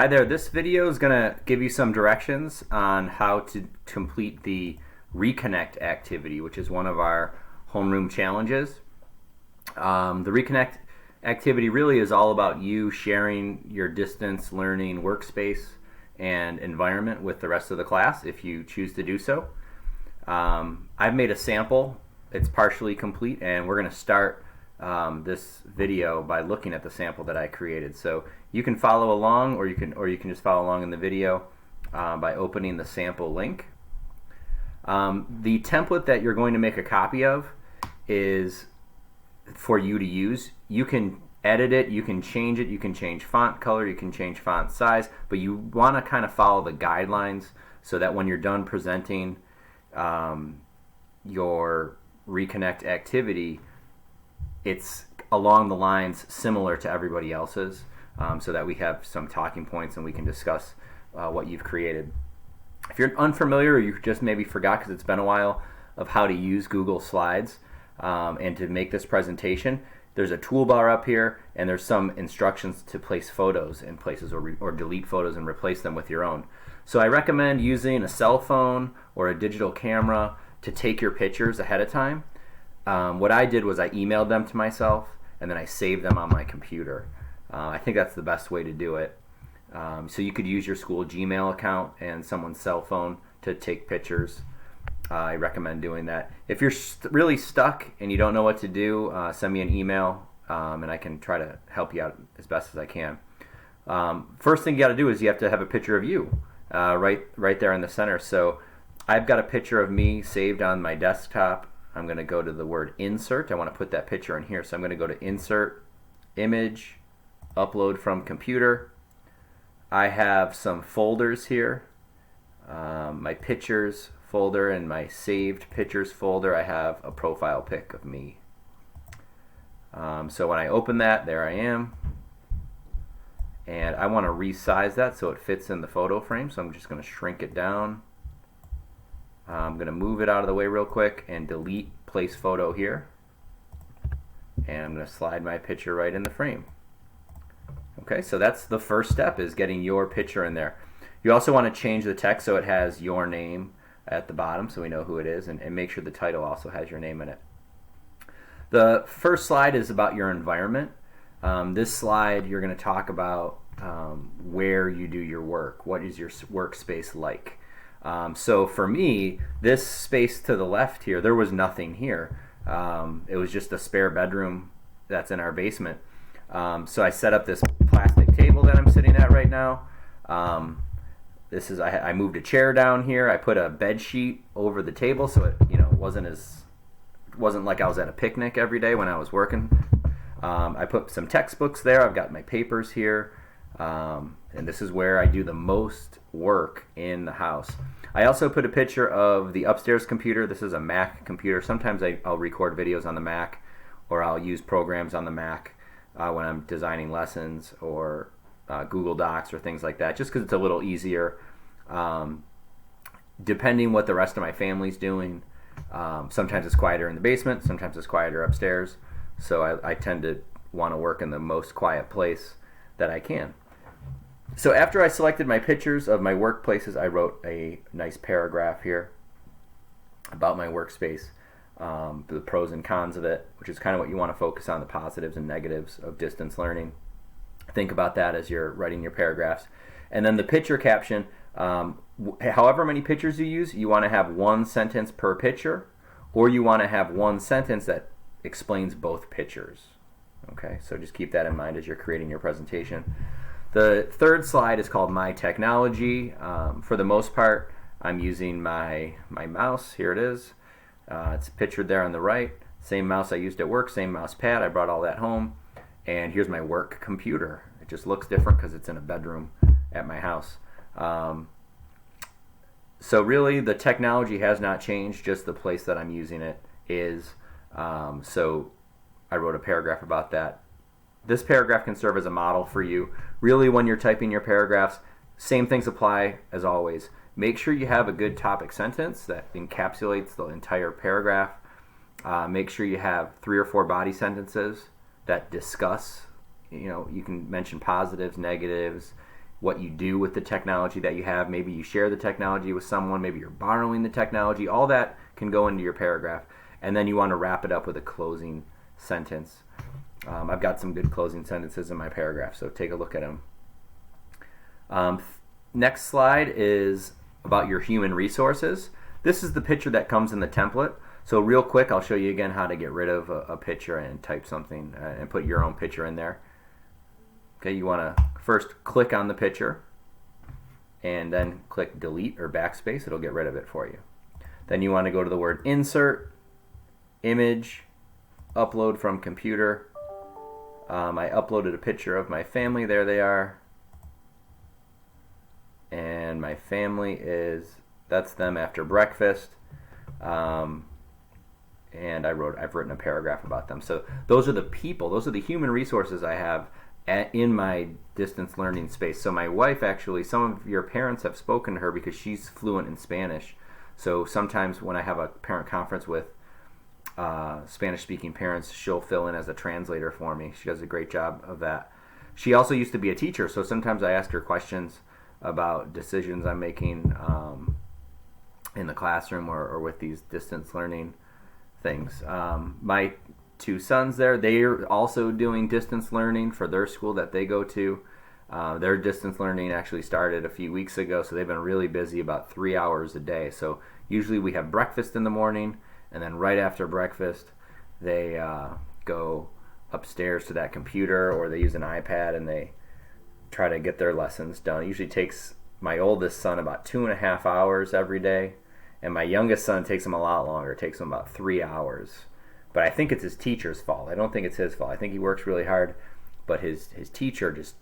Hi there, this video is going to give you some directions on how to complete the Reconnect activity, which is one of our homeroom challenges. The Reconnect activity really is all about you sharing your distance learning workspace and environment with the rest of the class if you choose to do so. I've made a sample. It's partially complete, and we're going to start this video by looking at the sample that I created. So you can follow along, or you can just follow along in the video by opening the sample link. The template that you're going to make a copy of is for you to use. You can edit it, you can change it, you can change font color, you can change font size, but you want to kind of follow the guidelines so that when you're done presenting your Reconnect activity, it's along the lines similar to everybody else's, so that we have some talking points and we can discuss what you've created. If you're unfamiliar or you just maybe forgot because it's been a while of how to use Google Slides and to make this presentation, there's a toolbar up here and there's some instructions to place photos in places or delete photos and replace them with your own. So I recommend using a cell phone or a digital camera to take your pictures ahead of time. What I did was I emailed them to myself and then I saved them on my computer. I think that's the best way to do it. So you could use your school Gmail account and someone's cell phone to take pictures. I recommend doing that. If you're really stuck and you don't know what to do, send me an email and I can try to help you out as best as I can. First thing you got to do is you have to have a picture of you right there in the center. So I've got a picture of me saved on my desktop. I'm going to go to the word insert. I want to put that picture in here. So I'm going to go to insert, image, upload from computer. I have some folders here. My pictures folder and my saved pictures folder. I have a profile pic of me. So when I open that, there I am. And I want to resize that so it fits in the photo frame. So I'm just going to shrink it down. I'm going to move it out of the way real quick and delete place photo here. And I'm going to slide my picture right in the frame. Okay, so that's the first step, is getting your picture in there. You also want to change the text so it has your name at the bottom so we know who it is, and make sure the title also has your name in it. The first slide is about your environment. This slide you're going to talk about where you do your work. What is your workspace like? So for me, this space to the left here, there was nothing here. It was just a spare bedroom that's in our basement. So I set up this plastic table that I'm sitting at right now. I moved a chair down here. I put a bed sheet over the table so it wasn't like I was at a picnic every day when I was working. I put some textbooks there. I've got my papers here. And this is where I do the most work in the house. I also put a picture of the upstairs computer. This is a Mac computer. Sometimes I'll record videos on the Mac, or I'll use programs on the Mac when I'm designing lessons or Google Docs or things like that, just because it's a little easier. Depending what the rest of my family's doing, sometimes it's quieter in the basement, sometimes it's quieter upstairs. So I tend to want to work in the most quiet place that I can. So after I selected my pictures of my workplaces, I wrote a nice paragraph here about my workspace, the pros and cons of it, which is kind of what you want to focus on, the positives and negatives of distance learning. Think about that as you're writing your paragraphs. And then the picture caption, however many pictures you use, you want to have one sentence per picture, or you want to have one sentence that explains both pictures. Okay, so just keep that in mind as you're creating your presentation. The third slide is called My Technology. For the most part, I'm using my mouse. Here it is. It's pictured there on the right. Same mouse I used at work, same mouse pad. I brought all that home. And here's my work computer. It just looks different because it's in a bedroom at my house. So really, the technology has not changed, just the place that I'm using it is. So I wrote a paragraph about that. This paragraph can serve as a model for you. Really, when you're typing your paragraphs, same things apply as always. Make sure you have a good topic sentence that encapsulates the entire paragraph. Make sure you have 3 or 4 body sentences that discuss, you can mention positives, negatives, what you do with the technology that you have. Maybe you share the technology with someone, maybe you're borrowing the technology. All that can go into your paragraph. And then you want to wrap it up with a closing sentence. I've got some good closing sentences in my paragraph, so take a look at them. Next slide is about your human resources. This is the picture that comes in the template. So real quick, I'll show you again how to get rid of a picture and type something and put your own picture in there. Okay, you want to first click on the picture and then click delete or backspace. It'll get rid of it for you. Then you want to go to the word insert, image, upload from computer. I uploaded a picture of my family. There they are. And my family that's them after breakfast. And I've written a paragraph about them. So those are the people, those are the human resources I have in my distance learning space. So my wife, actually, some of your parents have spoken to her because she's fluent in Spanish. So sometimes when I have a parent conference with Spanish-speaking parents, she'll fill in as a translator for me. She does a great job of that. She also used to be a teacher, so sometimes I ask her questions about decisions I'm making in the classroom or with these distance learning things. My two sons there, they're also doing distance learning for their school that they go to. Their distance learning actually started a few weeks ago, so they've been really busy, about 3 hours a day. So usually we have breakfast in the morning, and then right after breakfast they go upstairs to that computer, or they use an iPad and they try to get their lessons done. It usually takes my oldest son about 2.5 hours every day, and my youngest son takes him a lot longer. It takes him about 3 hours. But I think it's his teacher's fault. I don't think it's his fault. I think he works really hard, but his teacher just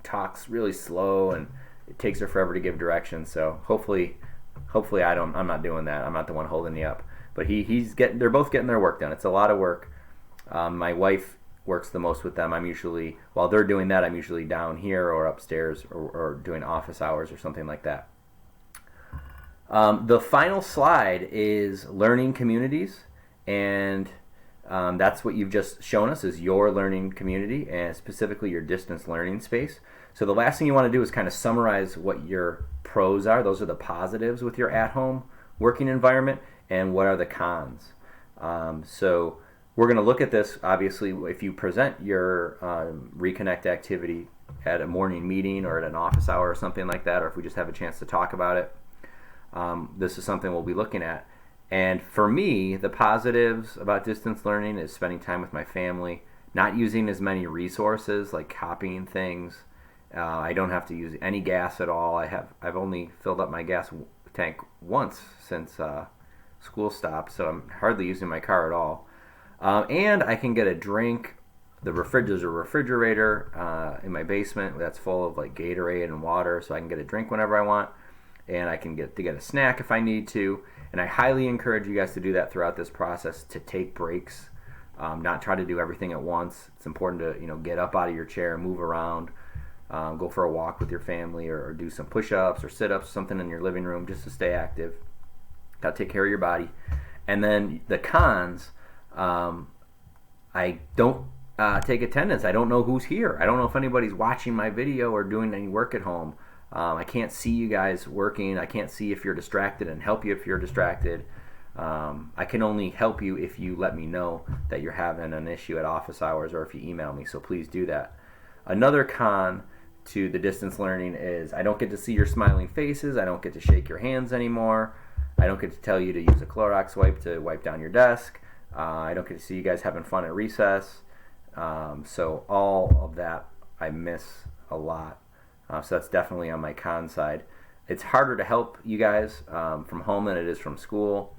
talks really slow, and it takes her forever to give directions. So hopefully I'm not doing that. I'm not the one holding you up. But they're both getting their work done. It's a lot of work. My wife works the most with them. While they're doing that, I'm usually down here or upstairs or doing office hours or something like that. The final slide is learning communities, and that's what you've just shown us, is your learning community, and specifically your distance learning space. So the last thing you want to do is kind of summarize what your pros are. Those are the positives with your at-home working environment, and what are the cons. So we're going to look at this, obviously, if you present your Reconnect activity at a morning meeting or at an office hour or something like that, or if we just have a chance to talk about it. This is something we'll be looking at. And for me, the positives about distance learning is spending time with my family, not using as many resources like copying things. I don't have to use any gas at all. I've only filled up my gas tank once since school stopped, so I'm hardly using my car at all. And I can get a drink. There's a refrigerator in my basement that's full of like Gatorade and water, so I can get a drink whenever I want, and I can get a snack if I need to. And I highly encourage you guys to do that throughout this process, to take breaks, not try to do everything at once. It's important to get up out of your chair, move around, go for a walk with your family, or do some push-ups or sit-ups, something in your living room just to stay active. Got to take care of your body. And then the cons, I don't take attendance. I don't know who's here. I don't know if anybody's watching my video or doing any work at home. I can't see you guys working. I can't see if you're distracted and help you if you're distracted. I can only help you if you let me know that you're having an issue at office hours, or if you email me, so please do that. Another con to the distance learning is I don't get to see your smiling faces. I don't get to shake your hands anymore. I don't get to tell you to use a Clorox wipe to wipe down your desk. I don't get to see you guys having fun at recess. So all of that I miss a lot. So that's definitely on my con side. It's harder to help you guys from home than it is from school.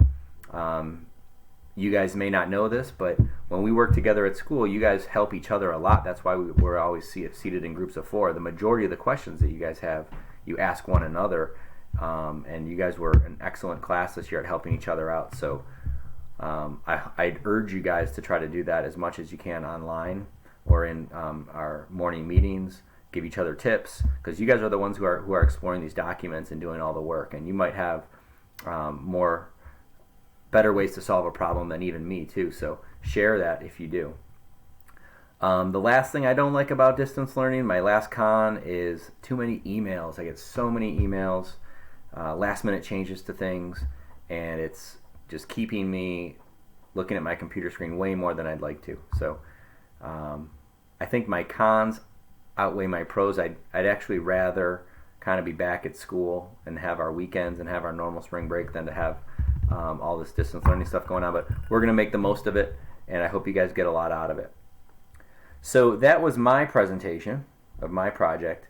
You guys may not know this, but when we work together at school, you guys help each other a lot. That's why we're always seated in groups of 4. The majority of the questions that you guys have, you ask one another. And you guys were an excellent class this year at helping each other out. So I'd urge you guys to try to do that as much as you can online or in our morning meetings. Give each other tips, because you guys are the ones who are exploring these documents and doing all the work, and you might have better ways to solve a problem than even me too. So share that if you do. The last thing I don't like about distance learning, my last con, is too many emails. I get so many emails, last minute changes to things, and it's just keeping me looking at my computer screen way more than I'd like to. So I think my cons outweigh my pros. I'd actually rather kind of be back at school and have our weekends and have our normal spring break than to have all this distance learning stuff going on. But we're going to make the most of it, and I hope you guys get a lot out of it. So that was my presentation of my project.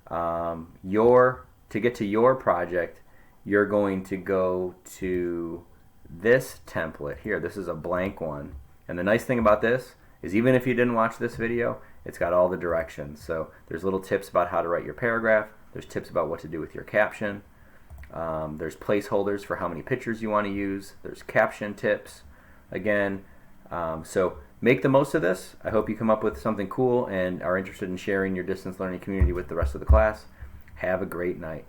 To get to your project, you're going to go to this template here. This is a blank one. And the nice thing about this is, even if you didn't watch this video, it's got all the directions. So there's little tips about how to write your paragraph. There's tips about what to do with your caption. There's placeholders for how many pictures you want to use. There's caption tips again. So make the most of this. I hope you come up with something cool and are interested in sharing your distance learning community with the rest of the class. Have a great night.